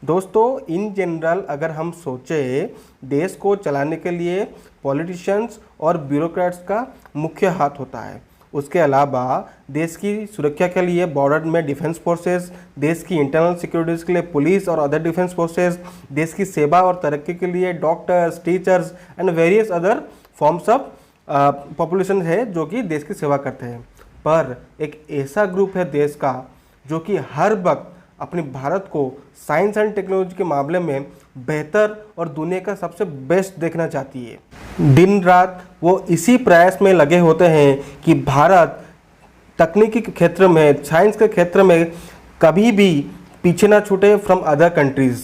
दोस्तों in general अगर हम सोचें, देश को चलाने के लिए पॉलिटिशियंस और ब्यूरोक्रेट्स का मुख्य हाथ होता है। उसके अलावा देश की सुरक्षा के लिए बॉर्डर में डिफेंस फोर्सेस, देश की इंटरनल सिक्योरिटीज़ के लिए पुलिस और अदर डिफेंस फोर्सेस, देश की सेवा और तरक्की के लिए doctors, teachers and various other forms of population है जो कि देश की सेवा करते हैं। पर एक ऐसा ग्रुप है देश का जो कि हर वक्त अपने भारत को साइंस एंड टेक्नोलॉजी के मामले में बेहतर और दुनिया का सबसे बेस्ट देखना चाहती है। दिन रात वो इसी प्रयास में लगे होते हैं कि भारत तकनीकी के क्षेत्र में, साइंस के क्षेत्र में कभी भी पीछे ना छूटे फ्रॉम अदर कंट्रीज़।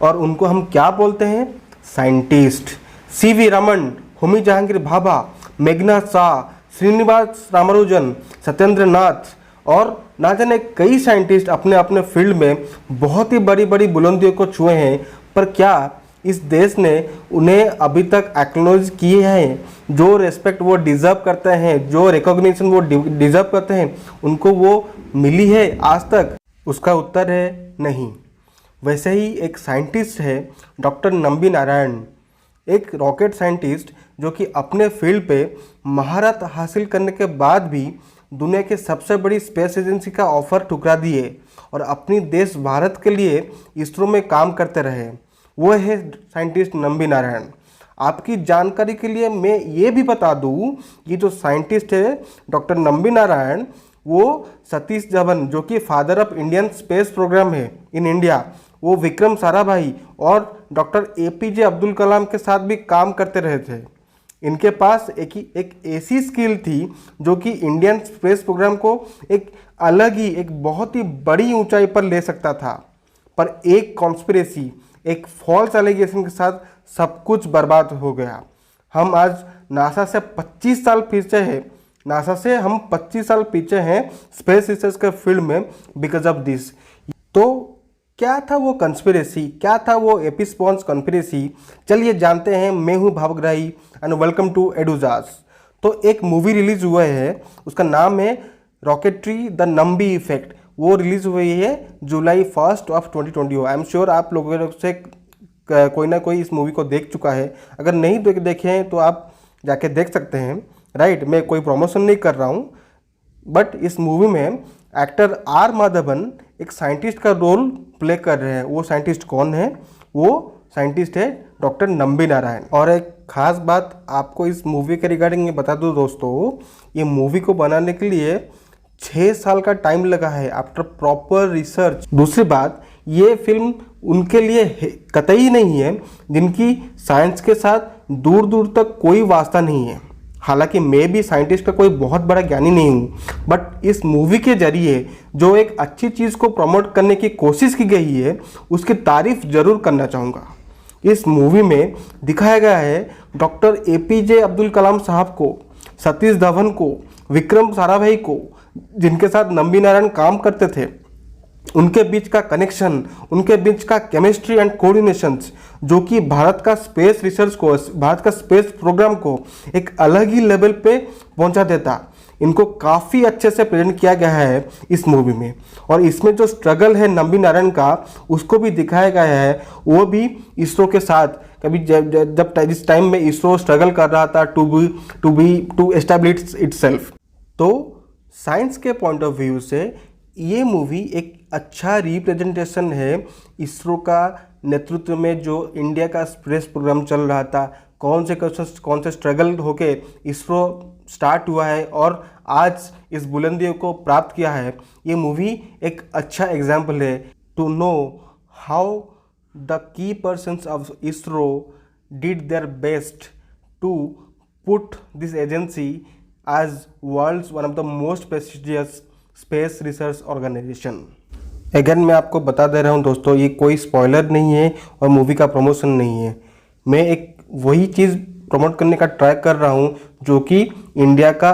और उनको हम क्या बोलते हैं? साइंटिस्ट। सीवी रमन, होमी जहांगीर भाभा, मेघनाथ शाह, श्रीनिवास रामानुजन, सत्येंद्र नाथ और ना जाने कई साइंटिस्ट अपने अपने फील्ड में बहुत ही बड़ी बड़ी बुलंदियों को छुए हैं। पर क्या इस देश ने उन्हें अभी तक एक्नॉलेज किए हैं? जो रेस्पेक्ट वो डिज़र्व करते हैं, जो रिकॉग्निशन वो डिज़र्व करते हैं, उनको वो मिली है आज तक? उसका उत्तर है नहीं। वैसे ही एक साइंटिस्ट है डॉक्टर नंबी नारायण, एक रॉकेट साइंटिस्ट जो कि अपने फील्ड पे महारत हासिल करने के बाद भी दुनिया के सबसे बड़ी स्पेस एजेंसी का ऑफर ठुकरा दिए और अपनी देश भारत के लिए इसरो में काम करते रहे। वो है साइंटिस्ट नंबी नारायण। आपकी जानकारी के लिए मैं ये भी बता दूँ, ये जो साइंटिस्ट है डॉक्टर नंबी नारायण, वो सतीश धवन जो कि father of Indian space programme है इन इंडिया, वो विक्रम साराभाई और डॉक्टर एपीजे अब्दुल कलाम के साथ भी काम करते रहे थे। इनके पास एक ऐसी स्किल थी जो कि इंडियन स्पेस प्रोग्राम को एक अलग ही, एक बहुत ही बड़ी ऊंचाई पर ले सकता था। पर एक कॉन्स्पिरेसी, एक फॉल्स एलिगेशन के साथ सब कुछ बर्बाद हो गया। हम आज नासा से 25 साल पीछे हैं, नासा से हम 25 साल पीछे हैं स्पेस रिसर्च के फील्ड में बिकॉज ऑफ दिस। तो क्या था वो कंस्पिरेसी, क्या था वो एपिस्पॉन्स कॉन्स्पिरेसी? चलिए जानते हैं। मैं हूँ भावग्राही एंड वेलकम टू एडुजास। तो एक मूवी रिलीज हुआ है, उसका नाम है रॉकेट्री द नंबी इफेक्ट। वो रिलीज हुई है जुलाई 1 ऑफ 2020। आई एम श्योर आप लोगों से कोई ना कोई इस मूवी को देख चुका है। अगर नहीं देखे हैं तो आप जाके देख सकते हैं, राइट। मैं कोई प्रमोशन नहीं कर रहा हूँ, बट इस मूवी में एक्टर आर माधवन एक साइंटिस्ट का रोल प्ले कर रहे हैं। वो साइंटिस्ट कौन है? वो साइंटिस्ट है डॉक्टर नंबी नारायण। और एक खास बात आपको इस मूवी के रिगार्डिंग मैं बता दूं दोस्तों, ये मूवी को बनाने के लिए 6 साल का टाइम लगा है आफ्टर प्रॉपर रिसर्च। दूसरी बात, ये फिल्म उनके लिए कतई नहीं है जिनकी साइंस के साथ दूर दूर तक कोई वास्ता नहीं है। हालांकि मैं भी साइंटिस्ट का कोई बहुत बड़ा ज्ञानी नहीं हूँ, बट इस मूवी के जरिए जो एक अच्छी चीज़ को प्रमोट करने की कोशिश की गई है उसकी तारीफ जरूर करना चाहूँगा। इस मूवी में दिखाया गया है डॉक्टर एपीजे अब्दुल कलाम साहब को, सतीश धवन को, विक्रम साराभाई को, जिनके साथ नंबी नारायण काम करते थे, उनके बीच का कनेक्शन, उनके बीच का केमिस्ट्री एंड कोऑर्डिनेशंस जो कि भारत का स्पेस रिसर्च को, भारत का स्पेस प्रोग्राम को एक अलग ही लेवल पे पहुंचा देता। इनको काफ़ी अच्छे से प्रेजेंट किया गया है इस मूवी में। और इसमें जो स्ट्रगल है नंबी नारायण का, उसको भी दिखाया गया है। वो भी इसरो के साथ कभी जिस टाइम में इसरो स्ट्रगल कर रहा था टू एस्टैब्लिश इटसेल्फ। तो साइंस के पॉइंट ऑफ व्यू से ये मूवी एक अच्छा रिप्रेजेंटेशन है इसरो का नेतृत्व में जो इंडिया का स्पेस प्रोग्राम चल रहा था, कौन से स्ट्रगल होके इसरो स्टार्ट हुआ है और आज इस बुलंदियों को प्राप्त किया है। ये मूवी एक अच्छा एग्जाम्पल है to know how the key persons of ISRO did their best to put this agency as world's one of the most prestigious space research organisation. Again मैं आपको बता दे रहा हूँ दोस्तों, ये कोई स्पॉइलर नहीं है और मूवी का प्रमोशन नहीं है। मैं एक वही चीज़ प्रमोट करने का ट्राई कर रहा हूँ जो कि इंडिया का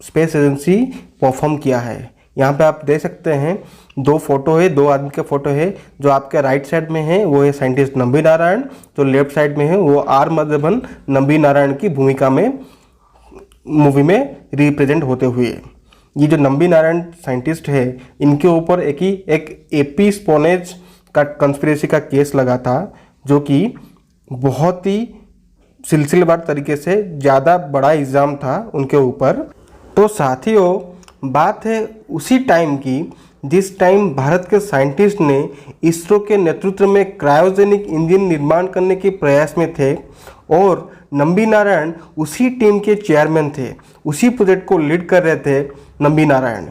स्पेस एजेंसी परफॉर्म किया है। यहाँ पे आप देख सकते हैं 2 फोटो है, 2 आदमी के फोटो है। जो आपके राइट साइड में है वो है साइंटिस्ट नंबी नारायण, जो लेफ्ट साइड में है वो आर माधवन नंबी नारायण की भूमिका में मूवी में रिप्रेजेंट होते हुए। ये जो नंबी नारायण साइंटिस्ट है, इनके ऊपर एक एपी स्पोनेज का कंस्पिरेसी का केस लगा था, जो कि बहुत ही सिलसिलेवार तरीके से ज़्यादा बड़ा इल्ज़ाम था उनके ऊपर। तो साथियों, बात है उसी टाइम की जिस टाइम भारत के साइंटिस्ट ने इसरो के नेतृत्व में क्रायोजेनिक इंजन निर्माण करने के प्रयास में थे और नंबी नारायण उसी टीम के चेयरमैन थे, उसी प्रोजेक्ट को लीड कर रहे थे नंबी नारायण।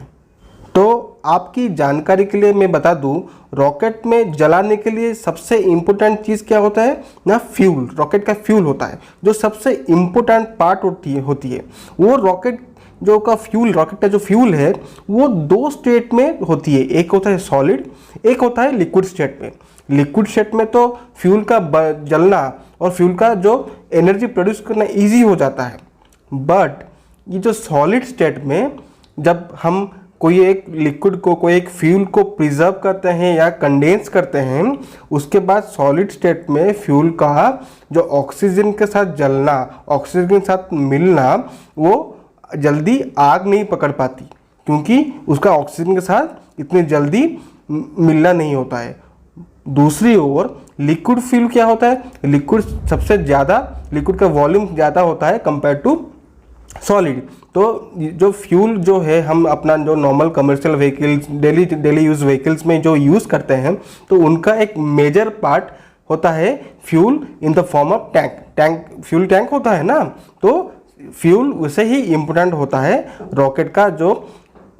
तो आपकी जानकारी के लिए मैं बता दूं, रॉकेट में जलाने के लिए सबसे इम्पोर्टेंट चीज़ क्या होता है ना, फ्यूल। रॉकेट का फ्यूल होता है जो सबसे इम्पोर्टेंट पार्ट होती है। वो रॉकेट का जो फ्यूल है वो दो स्टेट में होती है, एक होता है सॉलिड, एक होता है लिक्विड स्टेट में। लिक्विड स्टेट में तो फ्यूल का जलना और फ्यूल का जो एनर्जी प्रोड्यूस करना ईजी हो जाता है, बट ये जो सॉलिड स्टेट में जब हम कोई एक लिक्विड को, कोई एक फ्यूल को प्रिजर्व करते हैं या कंडेंस करते हैं, उसके बाद सॉलिड स्टेट में फ्यूल का जो ऑक्सीजन के साथ जलना, ऑक्सीजन के साथ मिलना, वो जल्दी आग नहीं पकड़ पाती क्योंकि उसका ऑक्सीजन के साथ इतनी जल्दी मिलना नहीं होता है। दूसरी ओर लिक्विड फ्यूल क्या होता है, लिक्विड सबसे ज़्यादा, लिक्विड का वॉल्यूम ज़्यादा होता है कंपेयर टू सॉलिड। तो जो फ्यूल जो है हम अपना जो normal commercial vehicles, daily use vehicles में जो यूज़ करते हैं, तो उनका एक मेजर पार्ट होता है fuel in the form of tank fuel tank होता है ना। तो फ्यूल वैसे ही इम्पोर्टेंट होता है रॉकेट का जो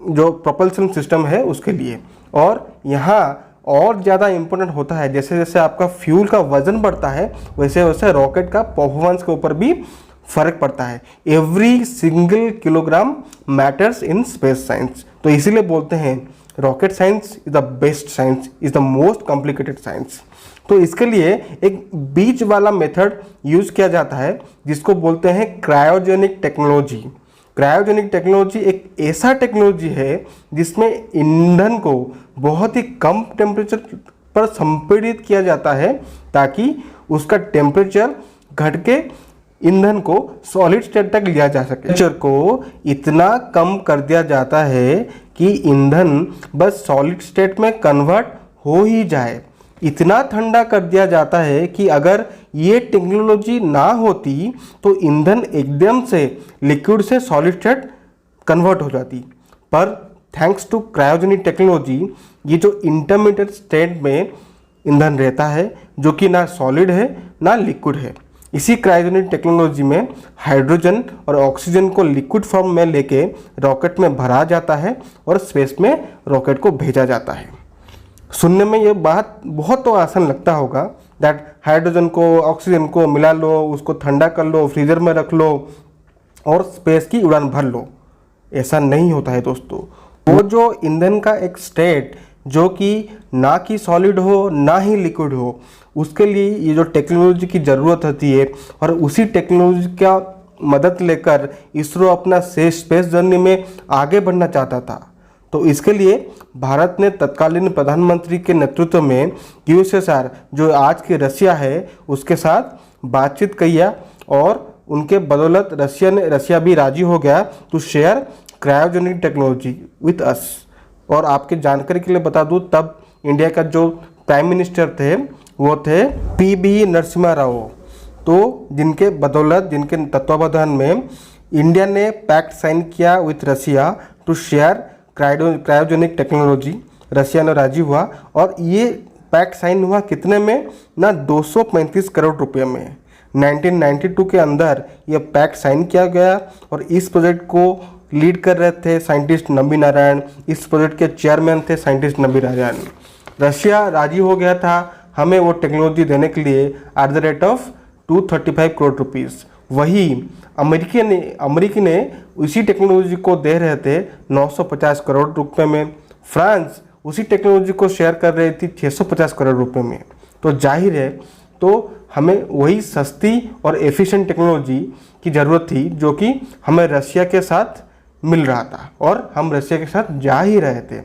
प्रोपल्सन सिस्टम है उसके लिए। और यहाँ और ज़्यादा इम्पोर्टेंट होता है, जैसे जैसे आपका फ्यूल का वजन बढ़ता है वैसे वैसे रॉकेट का परफॉर्मेंस के ऊपर भी फर्क पड़ता है। Every single kilogram matters in space science. तो इसीलिए बोलते हैं rocket science is the best science, is the most complicated science. तो इसके लिए एक बीच वाला मेथड यूज किया जाता है जिसको बोलते हैं क्रायोजेनिक टेक्नोलॉजी। क्रायोजेनिक टेक्नोलॉजी एक ऐसा टेक्नोलॉजी है जिसमें ईंधन को बहुत ही कम टेम्परेचर पर संपीड़ित किया जाता है ताकि उसका टेम्परेचर घट के ईंधन को सॉलिड स्टेट तक लिया जा सके। टेम्परेचर को इतना कम कर दिया जाता है कि ईंधन बस सॉलिड स्टेट में कन्वर्ट हो ही जाए। इतना ठंडा कर दिया जाता है कि अगर ये टेक्नोलॉजी ना होती तो ईंधन एकदम से लिक्विड से सॉलिड स्टेट कन्वर्ट हो जाती। पर थैंक्स टू क्रायोजेनिक टेक्नोलॉजी ये जो इंटरमीडिएट स्टेट में ईंधन रहता है जो कि ना सॉलिड है ना लिक्विड है। इसी क्रायोजेनिक टेक्नोलॉजी में हाइड्रोजन और ऑक्सीजन को लिक्विड फॉर्म में लेके रॉकेट में भरा जाता है और स्पेस में रॉकेट को भेजा जाता है। सुनने में ये बात बहुत तो आसान लगता होगा दैट हाइड्रोजन को ऑक्सीजन को मिला लो, उसको ठंडा कर लो, फ्रीजर में रख लो और स्पेस की उड़ान भर लो। ऐसा नहीं होता है दोस्तों। वो जो ईंधन का एक स्टेट जो कि ना कि सॉलिड हो ना ही लिक्विड हो, उसके लिए ये जो टेक्नोलॉजी की ज़रूरत होती है और उसी टेक्नोलॉजी का मदद लेकर इसरो अपना स्पेस जर्नी में आगे बढ़ना चाहता था। तो इसके लिए भारत ने तत्कालीन प्रधानमंत्री के नेतृत्व में USSR जो आज की रसिया है उसके साथ बातचीत किया और उनके बदौलत रसिया भी राजी हो गया to share cryogenic technology with us. और आपके जानकारी के लिए बता दूं, तब इंडिया का जो प्राइम मिनिस्टर थे वो थे PB नरसिम्हा राव। तो जिनके बदौलत, जिनके तत्वावधान में इंडिया ने पैक्ट साइन किया with Russia to share cryogenic technology. Russia ने राजी हुआ और ये पैक्ट साइन हुआ कितने में ना 235 करोड़ रुपए में। 1992 के अंदर ये पैक्ट साइन किया गया और इस प्रोजेक्ट को लीड कर रहे थे साइंटिस्ट नंबी नारायण। इस प्रोजेक्ट के चेयरमैन थे साइंटिस्ट नंबी नारायण। रशिया राजी हो गया था हमें वो टेक्नोलॉजी देने के लिए at the rate of 235 crore rupees. वही अमेरिकी ने उसी टेक्नोलॉजी को दे रहे थे 950 करोड़ रुपए में। फ्रांस उसी टेक्नोलॉजी को शेयर कर रही थी 650 करोड़ रुपए में। तो जाहिर है तो हमें वही सस्ती और एफिशिएंट टेक्नोलॉजी की ज़रूरत थी जो कि हमें रशिया के साथ मिल रहा था और हम रशिया के साथ जा ही रहे थे।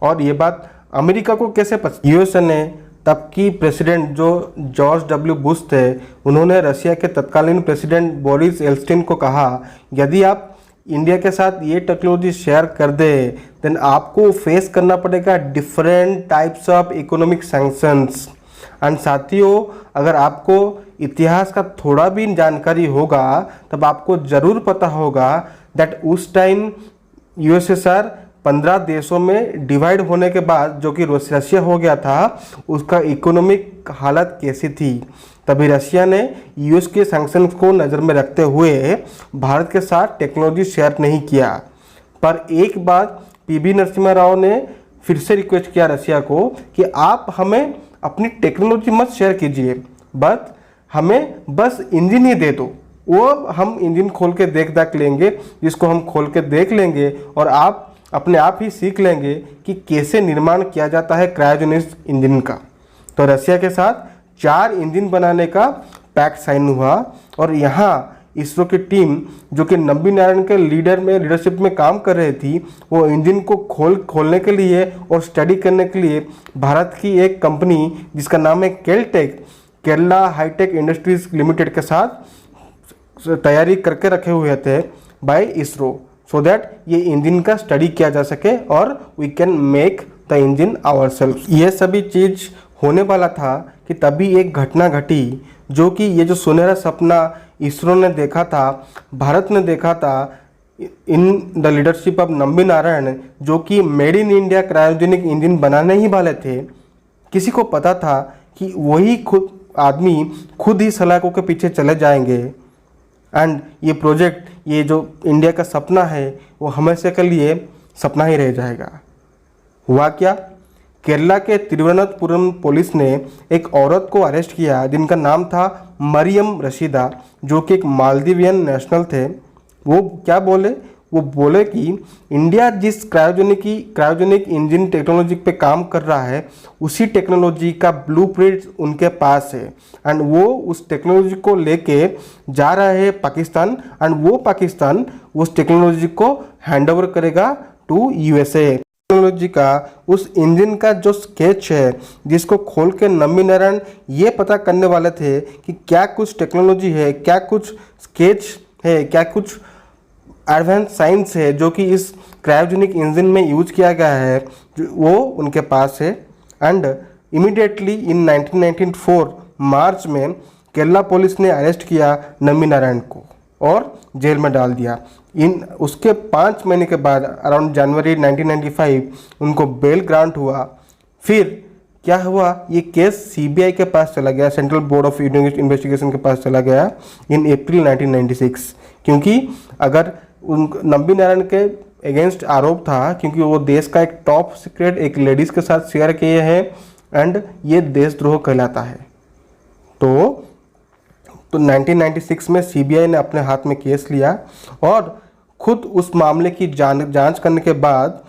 और ये बात अमेरिका को कैसे पता? USA ने तब की प्रेसिडेंट जो जॉर्ज W बुश थे, उन्होंने रशिया के तत्कालीन प्रेसिडेंट बोरिस येल्त्सिन को कहा, यदि आप इंडिया के साथ ये टेक्नोलॉजी शेयर कर दे देन आपको फेस करना पड़ेगा different types of economic sanctions. And साथियों, अगर आपको इतिहास का थोड़ा भी जानकारी होगा तब आपको ज़रूर पता होगा दैट उस टाइम यूएसएसआर 15 देशों में डिवाइड होने के बाद जो कि रशिया हो गया था, उसका इकोनॉमिक हालत कैसी थी। तभी रशिया ने यूएस के सैंक्शंस को नज़र में रखते हुए भारत के साथ टेक्नोलॉजी शेयर नहीं किया। पर एक बात पीवी नरसिम्हा राव ने फिर से रिक्वेस्ट किया रशिया को कि आप हमें अपनी टेक्नोलॉजी मत शेयर कीजिए, बट हमें बस इंजन ही दे दो, वो हम इंजन खोल के देख लेंगे, जिसको हम खोल के देख लेंगे और आप अपने आप ही सीख लेंगे कि कैसे निर्माण किया जाता है क्रायोजेनिक इंजन का। तो रशिया के साथ 4 इंजन बनाने का पैक्ट साइन हुआ और यहाँ इसरो की टीम जो कि नंबी नारायण के लीडरशिप में काम कर रही थी, वो इंजन को खोलने के लिए और स्टडी करने के लिए भारत की एक कंपनी जिसका नाम है Keltech, Kerala hi tech industries limited के साथ तैयारी करके रखे हुए थे बाय इसरो, सो दैट ये इंजन का स्टडी किया जा सके और we can make the engine ourselves. ये सभी चीज़ होने वाला था कि तभी एक घटना घटी जो कि ये जो सुनहरा सपना इसरो ने देखा था, भारत ने देखा था in the leadership of Nambi Narayan, जो कि made in India cryogenic engine बनाने ही वाले थे। किसी को पता था कि वही खुद ही सलाखों के पीछे चले जाएंगे एंड ये प्रोजेक्ट, ये जो इंडिया का सपना है वो हमेशा के लिए सपना ही रह जाएगा। हुआ क्या, केरला के तिरुवनंतपुरम पुलिस ने एक औरत को अरेस्ट किया जिनका नाम था मरियम रशीदा, जो कि एक मालदीवियन नेशनल थे। वो क्या बोले, वो बोले कि इंडिया जिस क्रायोजेनिक इंजन टेक्नोलॉजी पे काम कर रहा है उसी टेक्नोलॉजी का ब्लूप्रिंट उनके पास है एंड वो उस टेक्नोलॉजी को लेके जा रहा है पाकिस्तान एंड वो पाकिस्तान उस टेक्नोलॉजी को हैंड ओवर करेगा टू यूएसए। टेक्नोलॉजी का उस इंजन का जो स्केच है जिसको खोल के नंबी नारायण ये पता करने वाले थे कि क्या कुछ टेक्नोलॉजी है, क्या कुछ स्केच है, क्या कुछ एडवांस साइंस है जो कि इस क्रायोजेनिक इंजन में यूज किया गया है, वो उनके पास है। एंड इमीडिएटली इन 1994 मार्च में केरला पुलिस ने अरेस्ट किया नंबी नारायण को और जेल में डाल दिया। उसके 5 महीने के बाद अराउंड जनवरी 1995 उनको बेल ग्रांट हुआ। फिर क्या हुआ, ये केस सीबीआई के पास चला गया, सेंट्रल बोर्ड ऑफ इन्वेस्टिगेशन के पास चला गया इन अप्रैल 1996, क्योंकि अगर नंबी नारायण के अगेंस्ट आरोप था क्योंकि वो देश का एक टॉप सीक्रेट एक लेडीज़ के साथ शेयर किए हैं एंड ये देशद्रोह कहलाता है। तो 1996 में सीबीआई ने अपने हाथ में केस लिया और खुद उस मामले की जांच करने के बाद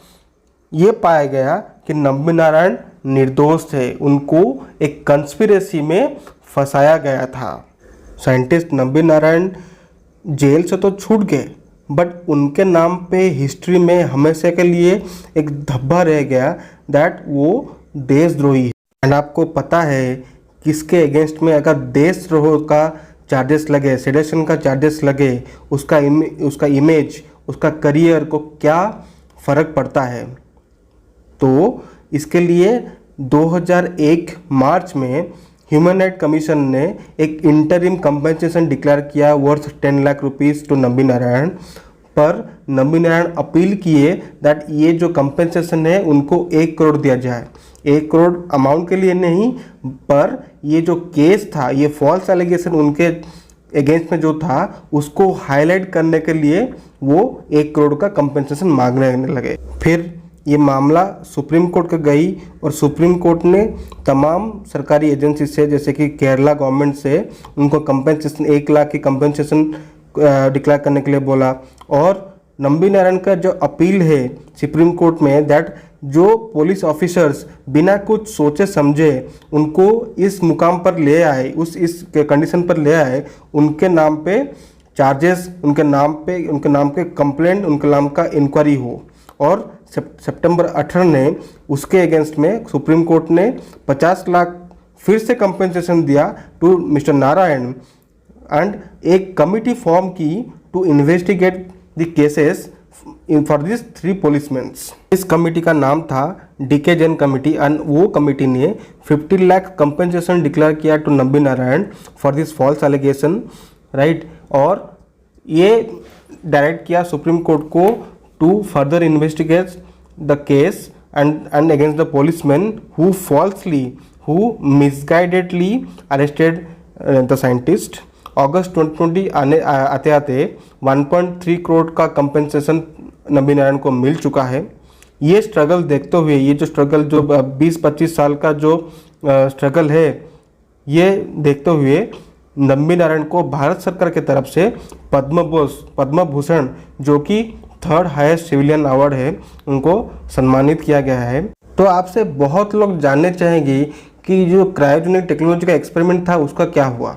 ये पाया गया कि नंबी नारायण निर्दोष थे, उनको एक कंस्पिरेसी में फंसाया गया था। साइंटिस्ट नंबी नारायण जेल से तो छूट गए बट उनके नाम पे हिस्ट्री में हमेशा के लिए एक धब्बा रह गया दैट वो देशद्रोही है। एंड आपको पता है किसके अगेंस्ट में अगर देशद्रोह का चार्जेस लगे, सेडेशन का चार्जेस लगे, उसका इमेज, उसका करियर को क्या फ़र्क पड़ता है। तो इसके लिए 2001 मार्च में ह्यूमन राइट कमीशन ने एक इंटरिम कंपनसेशन डिक्लेयर किया worth 10 lakh rupees to Nambi Narayan. पर नंबी नारायण अपील किए दैट ये जो कंपनसेशन है उनको 1 करोड़ दिया जाए। 1 करोड़ अमाउंट के लिए नहीं, पर ये जो केस था, ये फॉल्स एलिगेशन उनके अगेंस्ट में जो था उसको हाईलाइट करने के लिए वो 1 करोड़ का कंपनसेशन मांगने लगे। फिर ये मामला सुप्रीम कोर्ट के गई और सुप्रीम कोर्ट ने तमाम सरकारी एजेंसी से, जैसे कि केरला गवर्नमेंट से, उनको कंपनसेशन 1 लाख की कंपनसेशन डिक्लेयर करने के लिए बोला। और नंबी नारायण का जो अपील है सुप्रीम कोर्ट में दैट जो पुलिस ऑफिसर्स बिना कुछ सोचे समझे उनको इस मुकाम पर ले आए, इस कंडीशन पर ले आए, उनके नाम पे चार्जेस, उनके नाम पे कंप्लेंट, उनके नाम का इंक्वायरी हो। और सितंबर 18 ने उसके अगेंस्ट में सुप्रीम कोर्ट ने 50 लाख फिर से कंपनसेशन दिया टू मिस्टर नारायण एंड एक कमिटी फॉर्म की to investigate the cases for this 3 policemen। इस कमेटी का नाम था डीके जैन कमेटी एंड वो कमेटी ने 50 लाख कंपनसेशन डिक्लेयर किया to Nambi Narayan for this false allegation, right. और ये डायरेक्ट किया सुप्रीम कोर्ट को to further investigate the case and against the policemen who misguidedly arrested the scientist। अगस्त 2020 आते आते 1.3 करोड़ का कंपेंसेशन नंबी नारायण को मिल चुका है। ये स्ट्रगल देखते हुए, ये जो स्ट्रगल जो 20-25 साल का जो स्ट्रगल है, ये देखते हुए नंबी नारायण को भारत सरकार की तरफ से पद्म भूषण जो कि 3rd हाईएस्ट सिविलियन अवार्ड है, उनको सम्मानित किया गया है। तो आपसे बहुत लोग जानने चाहेंगे कि जो क्रायोजेनिक टेक्नोलॉजी का एक्सपेरिमेंट था उसका क्या हुआ।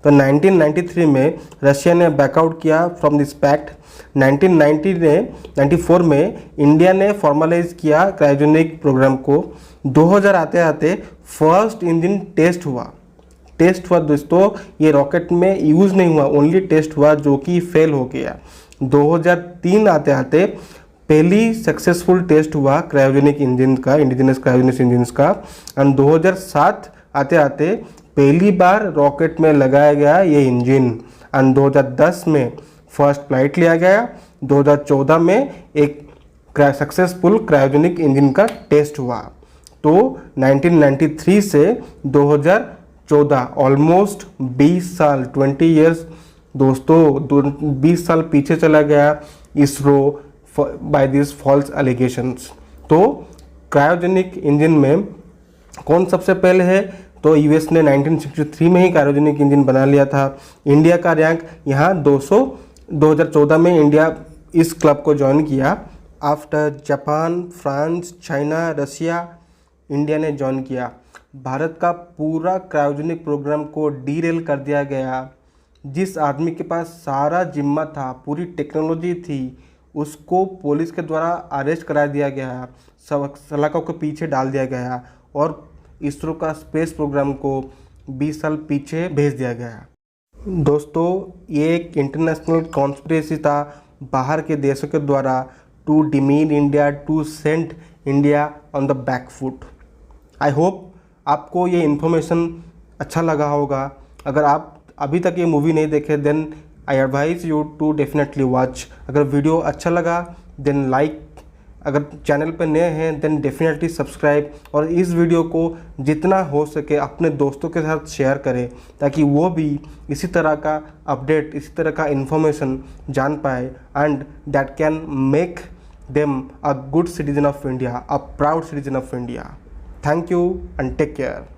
तो 1993 में रशिया ने बैकआउट किया फ्रॉम दिस पैक्ट। 1994 में इंडिया ने फॉर्मलाइज किया क्रायोजेनिक प्रोग्राम को। 2000 आते आते फर्स्ट इंजन टेस्ट हुआ दोस्तों। ये रॉकेट में यूज़ नहीं हुआ, ओनली टेस्ट हुआ जो कि फेल हो गया। 2003 आते आते पहली सक्सेसफुल टेस्ट हुआ क्रायोजेनिक इंजन का, इंडिजिनस क्रायोजेनिक इंजन का। एंड 2007 आते आते पहली बार रॉकेट में लगाया गया ये इंजन। एंड 2010 में फर्स्ट फ्लाइट लिया गया। 2014 में एक सक्सेसफुल क्रायोजेनिक इंजन का टेस्ट हुआ। तो 1993 से 2014 ऑलमोस्ट 20 साल 20 ईयर्स दोस्तों 20 साल पीछे चला गया ISRO by this false allegations. तो क्रायोजेनिक इंजन में कौन सबसे पहले है, तो यूएस ने 1963 में ही क्रायोजेनिक इंजन बना लिया था। इंडिया का रैंक यहाँ 200। 2014 में इंडिया इस क्लब को ज्वाइन किया। After Japan, France, China, Russia, India ने ज्वाइन किया। भारत का पूरा क्रायोजेनिक प्रोग्राम को डीरेल कर दिया गया। जिस आदमी के पास सारा जिम्मा था, पूरी टेक्नोलॉजी थी, उसको पुलिस के द्वारा अरेस्ट करा दिया गया, सलाखों के पीछे डाल दिया गया और इसरो का स्पेस प्रोग्राम को 20 साल पीछे भेज दिया गया। दोस्तों ये एक इंटरनेशनल कॉन्स्पिरेसी था बाहर के देशों के द्वारा to demean India, to send India on the back foot. I hope आपको ये इन्फॉर्मेशन अच्छा लगा होगा। अगर आप अभी तक ये मूवी नहीं देखे then I advise you to definitely watch. अगर वीडियो अच्छा लगा देन लाइक, अगर चैनल पर नए हैं देन डेफिनेटली सब्सक्राइब, और इस वीडियो को जितना हो सके अपने दोस्तों के साथ शेयर करें ताकि वो भी इसी तरह का अपडेट, इसी तरह का इन्फॉर्मेशन जान पाए and that can make them a good citizen of India, a proud citizen of India. Thank you and take care.